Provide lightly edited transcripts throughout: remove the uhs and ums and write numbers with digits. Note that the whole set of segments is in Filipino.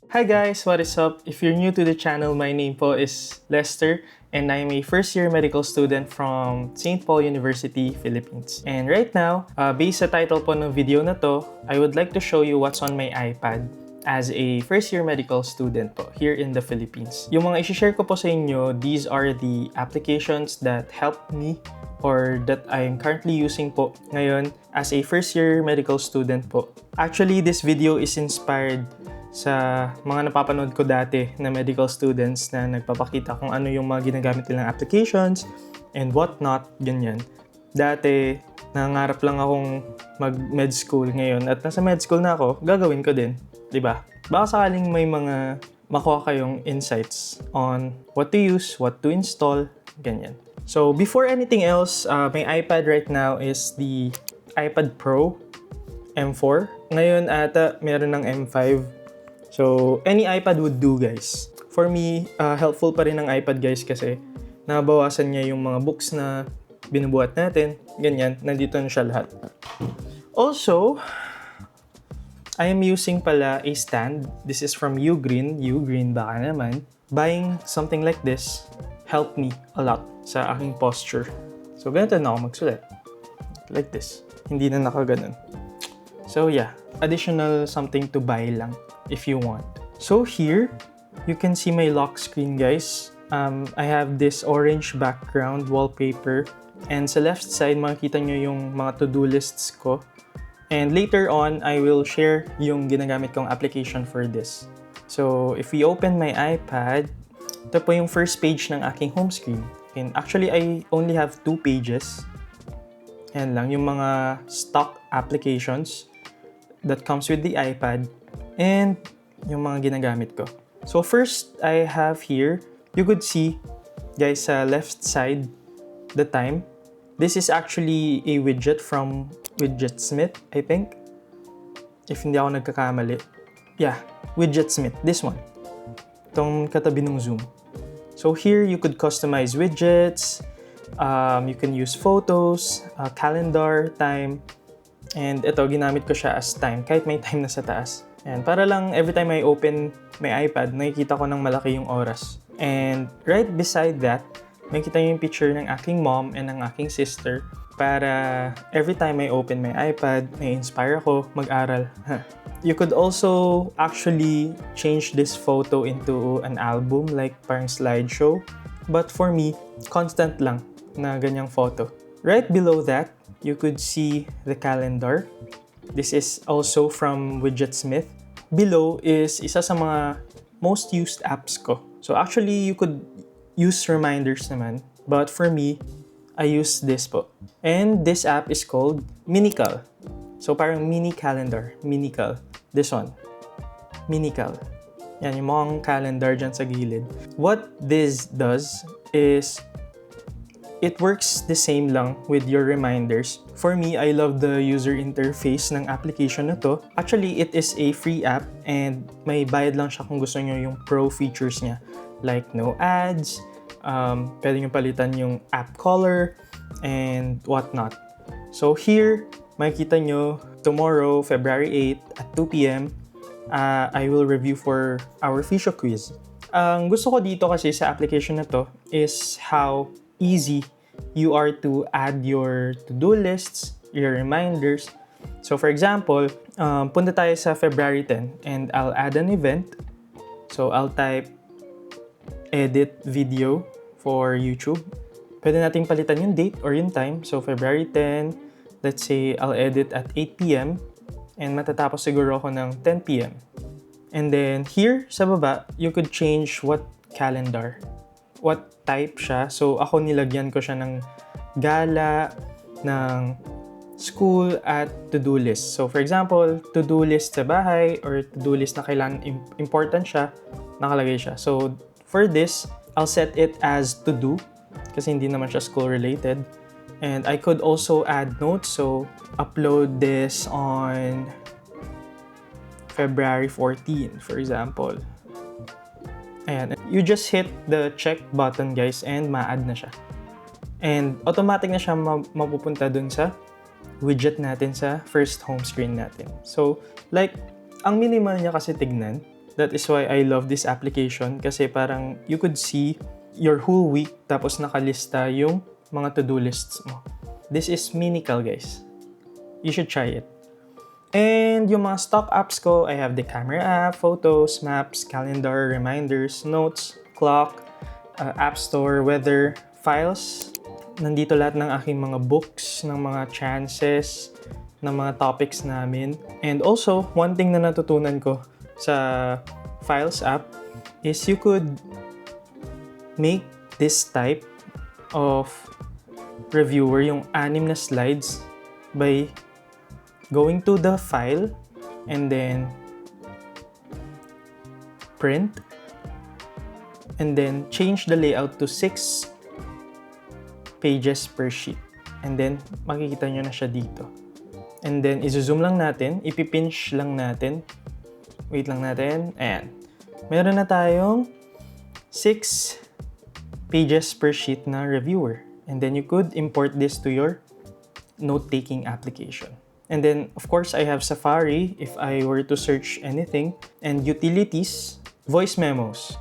Hi guys, what is up? If you're new to the channel, my name po is Lester and I'm a first-year medical student from St. Paul University, Philippines. And right now, based sa title po ng video na to, I would like to show you what's on my iPad as a first-year medical student po here in the Philippines. Yung mga isi-share ko po sa inyo, these are the applications that helped me or that I'm currently using po ngayon as a first-year medical student po. Actually, this video is inspired sa mga napapanood ko dati na medical students na nagpapakita kung ano yung mga ginagamit nilang applications and whatnot, ganyan. Dati, nangangarap lang akong mag-med school ngayon at nasa med school na ako, gagawin ko din, di ba? Baka sakaling may mga makuha kayong insights on what to use, what to install, ganyan. So, before anything else, my iPad right now is the iPad Pro M4. Ngayon ata meron ng M5. So, any iPad would do, guys. For me, helpful pa rin ang iPad, guys, kasi nabawasan niya yung mga books na binubuhat natin. Ganyan, nandito na siya lahat. Also, I am using pala a stand. This is from Ugreen. Ugreen baka naman. Buying something like this helped me a lot sa aking posture. So, ganito na ako magsulat. Like this. Hindi na nakaganon. So, yeah. Additional something to buy lang if you want. So here, you can see my lock screen, guys. I have this orange background wallpaper. And sa left side, makikita nyo yung mga to-do lists ko. And later on, I will share yung ginagamit kong application for this. So if we open my iPad, ito po yung first page ng aking home screen. And actually, I only have 2 pages. Yan lang, yung mga stock applications that comes with the iPad and yung mga ginagamit ko. So first, I have here, you could see, guys, sa left side, the time. This is actually a widget from Widgetsmith, I think. If hindi ako nagkakamali. Yeah, Widgetsmith, this one. Itong katabi ng Zoom. So here, you could customize widgets, you can use photos, calendar, time, and ito, ginamit ko siya as time, kahit may time na sa taas. And para lang every time I open my iPad, nakikita ko ng malaki yung oras. And right beside that, makikita nyo yung picture ng aking mom and ng aking sister para every time I open my iPad, na-inspire ako mag-aral. You could also actually change this photo into an album, like parang slideshow. But for me, constant lang na ganyang photo. Right below that, you could see the calendar. This is also from Widgetsmith. Below is isa sa mga most used apps ko. So actually, you could use reminders naman. But for me, I use this po. And this app is called Minical. So parang mini calendar. Minical. This one. Minical. Yan, yung mga calendar dyan sa gilid. What this does is it works the same lang with your reminders. For me, I love the user interface ng application na to. Actually, it is a free app and may bayad lang siya kung gusto nyo yung pro features niya. Like no ads, pwede nyo palitan yung app color, and whatnot. So here, makikita nyo, tomorrow, February 8 at 2 p.m., I will review for our Fisho quiz. Ang gusto ko dito kasi sa application na to is how easy you are to add your to-do lists, your reminders. So for example, punta tayo sa February 10 and I'll add an event. So I'll type edit video for YouTube. Pwede nating palitan yung date or yung time. So February 10, let's say I'll edit at 8 p.m. and matatapos siguro ako ng 10 p.m. And then here sa baba, you could change what calendar, what type siya. So ako nilagyan ko siya ng gala, ng school, at to-do list. So for example, to-do list sa bahay or to-do list na kailangan important siya, nakalagay siya. So for this, I'll set it as to-do kasi hindi naman siya school-related. And I could also add notes. So upload this on February 14, for example. Ayan. You just hit the check button, guys, and ma-add na siya. And automatic na siya mapupunta dun sa widget natin sa first home screen natin. So, like, ang minimal niya kasi tignan. That is why I love this application kasi parang you could see your whole week tapos nakalista yung mga to-do lists mo. This is Minical, guys. You should try it. And yung mga stock apps ko, I have the camera app, photos, maps, calendar, reminders, notes, clock, app store, weather, files. Nandito lahat ng aking mga books, ng mga chances, ng mga topics namin. And also, one thing na natutunan ko sa Files app is you could make this type of reviewer, yung 6 na slides, by going to the file and then print and then change the layout to 6 pages per sheet. And then makikita nyo na siya dito. And then i-zoom lang natin, ipipinch lang natin. Wait lang natin. Ayan. Meron na tayong 6 pages per sheet na reviewer. And then you could import this to your note-taking application. And then, of course, I have Safari if I were to search anything. And utilities, voice memos.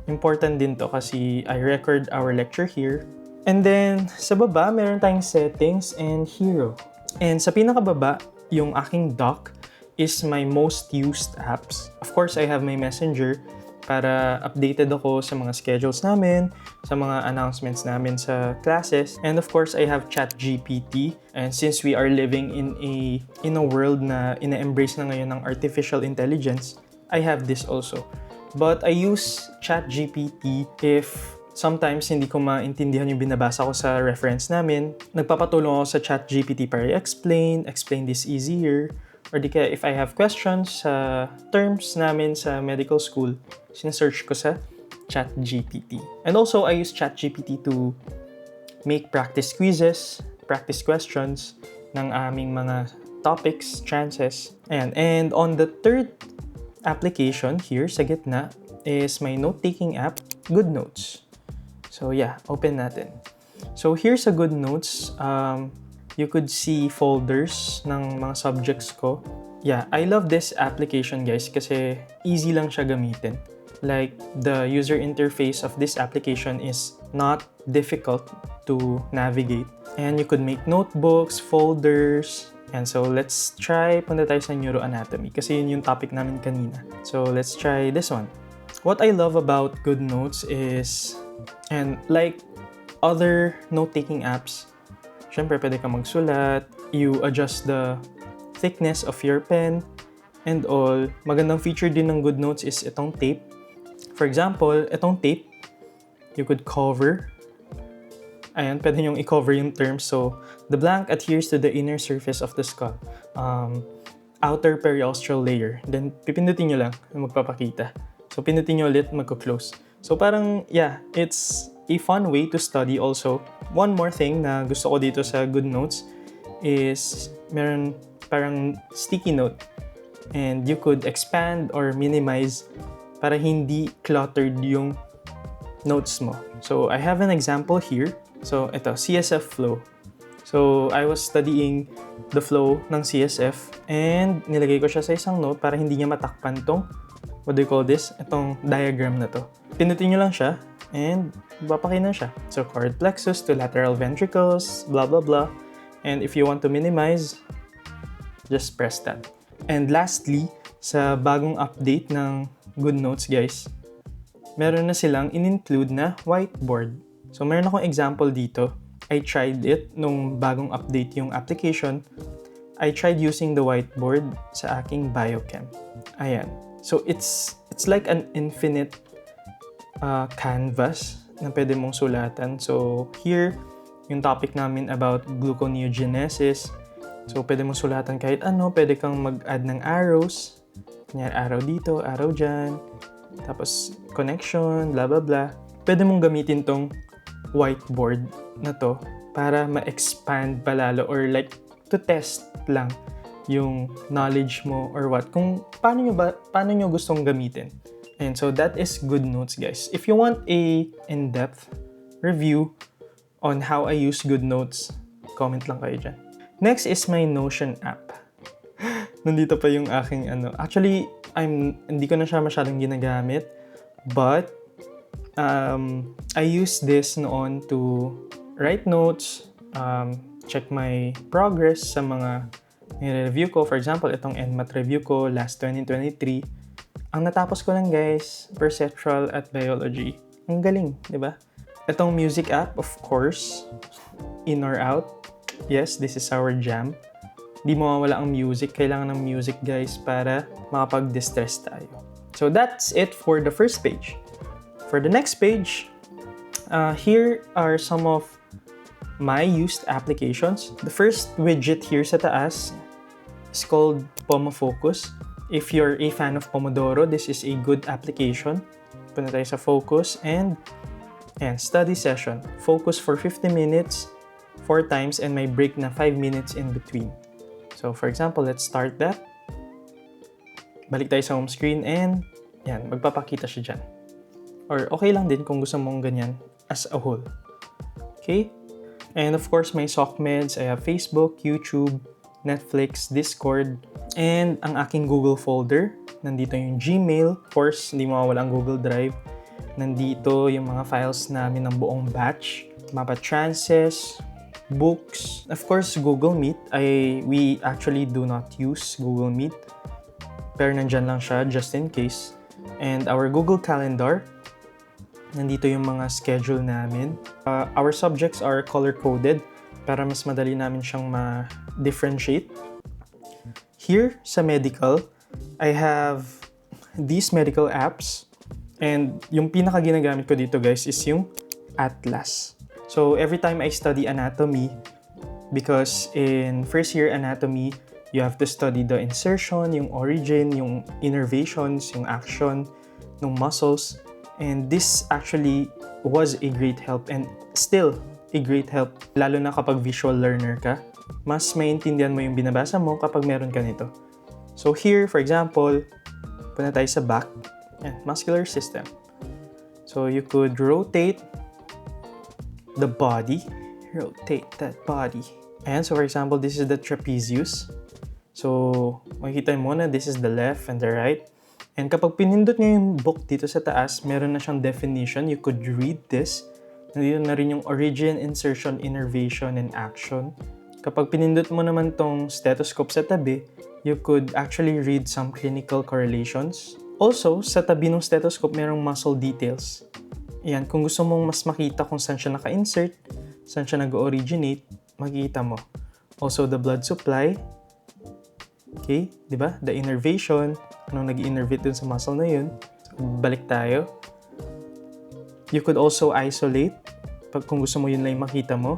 Important din to kasi I record our lecture here. And then, sa baba, meron tayong settings and hero. And sa pinakababa, yung aking dock is my most used apps. Of course, I have my Messenger para updated ako sa mga schedules namin, sa mga announcements namin sa classes. And of course, I have ChatGPT. And since we are living in a world na ina-embrace na ngayon ng artificial intelligence, I have this also. But I use ChatGPT if sometimes hindi ko maintindihan yung binabasa ko sa reference namin. Nagpapatulong ako sa ChatGPT para explain this easier. Or di kaya if I have questions sa terms namin sa medical school, sinesearch ko sa ChatGPT. And also, I use ChatGPT to make practice quizzes, practice questions ng aming mga topics, chances. Ayan. And on the third application here sa gitna is my note-taking app, GoodNotes. So yeah, open natin. So here's a GoodNotes. You could see folders ng mga subjects ko. Yeah, I love this application, guys, kasi easy lang siya gamitin. Like, the user interface of this application is not difficult to navigate. And you could make notebooks, folders. And so, let's try, punta tayo sa neuroanatomy kasi yun yung topic namin kanina. So, let's try this one. What I love about GoodNotes is, and like other note-taking apps, syempre, pwede ka magsulat, you adjust the thickness of your pen, and all. Magandang feature din ng GoodNotes is itong tape. For example, itong tape, you could cover. Ayan, pwede nyo i-cover yung terms. So, the blank adheres to the inner surface of the skull. Outer periostral layer. Then, pipindutin nyo lang, magpapakita. So, pindutin nyo ulit, magko-close. So, parang, yeah, it's a fun way to study also. One more thing na gusto ko dito sa GoodNotes is meron parang sticky note and you could expand or minimize para hindi cluttered yung notes mo. So, I have an example here. So, ito, CSF flow. So, I was studying the flow ng CSF and nilagay ko siya sa isang note para hindi niya matakpan tong, what do you call this? Itong diagram na to. Pinutin nyo lang siya and babaki na siya. So, chord plexus to lateral ventricles, blah, blah, blah. And if you want to minimize, just press that. And lastly, sa bagong update ng GoodNotes, guys, meron na silang in-include na whiteboard. So, meron akong example dito. I tried it nung bagong update yung application. I tried using the whiteboard sa aking biochem. Ayan. So, it's like an infinite canvas na pwede mong sulatan. So, here, yung topic namin about gluconeogenesis. So, pwede mong sulatan kahit ano. Pwede kang mag-add ng arrows. Kanyari, arrow dito, arrow dyan. Tapos, connection, blah, blah, blah. Pwede mong gamitin tong whiteboard na to para ma-expand palalo or like to test lang yung knowledge mo or what. Kung paano nyo gustong gamitin. And so that is GoodNotes, guys. If you want a in-depth review on how I use GoodNotes, comment lang kayo dyan. Next is my Notion app. Nandito pa yung aking Actually, hindi ko na siya masyadong ginagamit. But, I use this noon to write notes, check my progress sa mga review ko. For example, itong NMAT review ko last 2023. Ang natapos ko lang guys, perceptual at biology. Ang galing, di ba? Itong music app, of course, in or out. Yes, this is our jam. Di mawawala ang music. Kailangan ng music guys para makapag-distress tayo. So that's it for the first page. For the next page, here are some of my used applications. The first widget here sa taas is called PomoFocus. If you're a fan of Pomodoro, this is a good application. Punta tayo sa Focus and study session. Focus for 50 minutes, 4 times, and may break na 5 minutes in between. So for example, let's start that. Balik tayo sa home screen and yan, magpapakita siya dyan. Or okay lang din kung gusto mong ganyan as a whole. Okay? And of course, my SocMeds. I have Facebook, YouTube, Netflix, Discord, and ang aking Google folder. Nandito yung Gmail. Of course, hindi mawawala ang Google Drive. Nandito yung mga files namin ng buong batch. Mapa trances, books. Of course, Google Meet. We actually do not use Google Meet. Pero nandyan lang siya just in case. And our Google Calendar. Nandito yung mga schedule namin. Our subjects are color-coded para mas madali namin siyang ma-differentiate. Here, sa medical, I have these medical apps. And yung pinaka-ginagamit ko dito, guys, is yung Atlas. So, every time I study anatomy, because in first year anatomy, you have to study the insertion, yung origin, yung innervations, yung action ng muscles. And this actually was a great help and still a great help, lalo na kapag visual learner ka. Mas maintindihan mo yung binabasa mo kapag meron ka nito. So here, for example, punta tayo sa back, muscular system. So you could rotate the body, rotate that body. And so for example, this is the trapezius. So makikita mo na this is the left and the right. And kapag pinindot nyo yung book dito sa taas, meron na siyang definition. You could read this. Nandito na rin yung origin, insertion, innervation, and action. Kapag pinindot mo naman tong stethoscope sa tabi, you could actually read some clinical correlations. Also, sa tabi ng stethoscope, merong muscle details. Ayan, kung gusto mong mas makita kung saan siya naka-insert, saan siya nag-originate, makikita mo. Also, the blood supply. Okay, di ba? The innervation, anong nag-innervate dun sa muscle na yun. So, balik tayo. You could also isolate, kung gusto mo yun lang makita mo.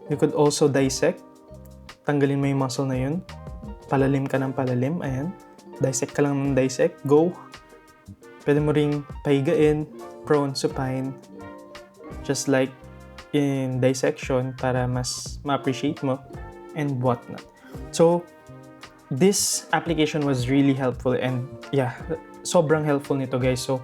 You could also dissect. Tanggalin mo yung muscle na yun. Palalim ka ng palalim, ayan. Dissect ka lang ng dissect, go. Pwede mo ring pahigain, prone, supine. Just like in dissection para mas ma-appreciate mo and whatnot. So, this application was really helpful and yeah, sobrang helpful nito guys. So,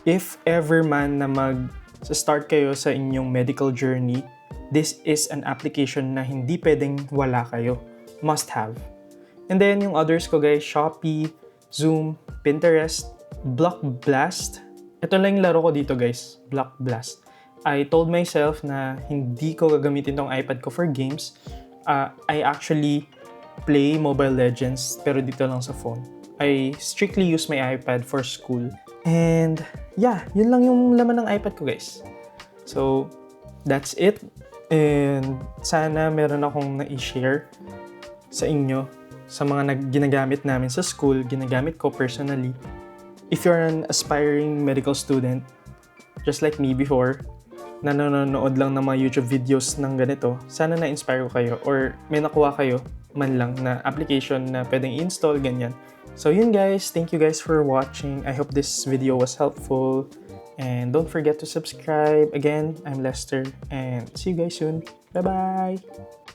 if ever man na mag-start kayo sa inyong medical journey, this is an application na hindi pwedeng wala kayo. Must have. And then yung others ko guys, Shopee, Zoom, Pinterest, Block Blast. Ito lang yung laro ko dito guys, Block Blast. I told myself na hindi ko gagamitin tong iPad ko for games. I actually play Mobile Legends pero dito lang sa phone. I strictly use my iPad for school. And yeah, yun lang yung laman ng iPad ko guys. So, that's it. And sana meron akong na-share sa inyo sa mga ginagamit namin sa school, ginagamit ko personally. If you're an aspiring medical student, just like me before, na nanonood lang ng mga YouTube videos ng ganito, sana na-inspire ko kayo or may nakuha kayo man lang na application na pwedeng install, ganyan. So yun guys, thank you guys for watching. I hope this video was helpful. And don't forget to subscribe. Again, I'm Lester and see you guys soon. Bye-bye!